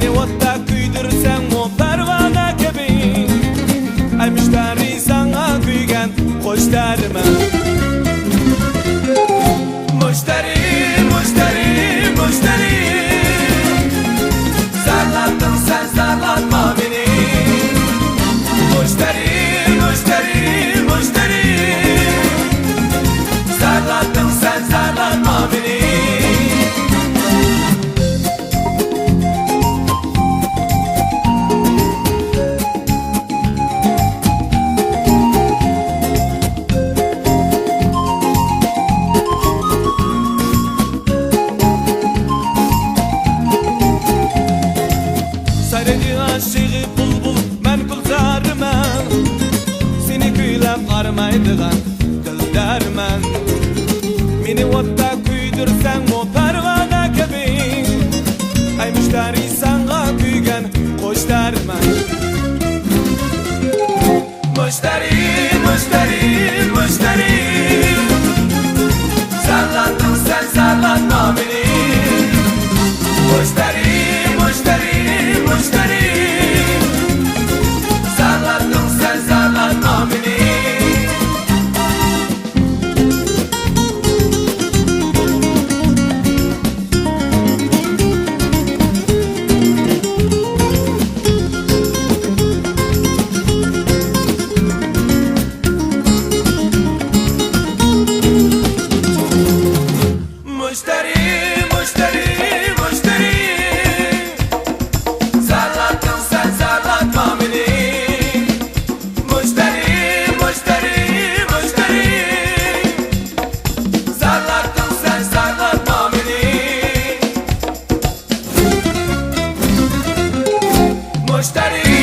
Beni otta küydürsen o pervane gibi. Ay müşteri sana kuygan hoş derman. Müşteri, müşteri, müşteri, zarlattın sen, zarlatma beni. Müşteri, müşteri, müşteri, zarlattın sen, zarlatma beni. Sarıcı aşığı bulbul men kultarman. Seni küylep armaydıgan kıldarman. Meni otta küydürsen o pervane gibi. Ay müşteri sana kuygan hoş derman. Müşteri, müşteri, müşteri, zarlattın sen, zarlatma beni. Müşteri, müşteri, müşteri, zarlattın sen, zarlatma beni. Müşteri, müşteri, müşteri, zarlattın sen, zarlatma beni. Müşteri, müşteri, müşteri, zarlattın sen, zarlatma beni. Müşteri.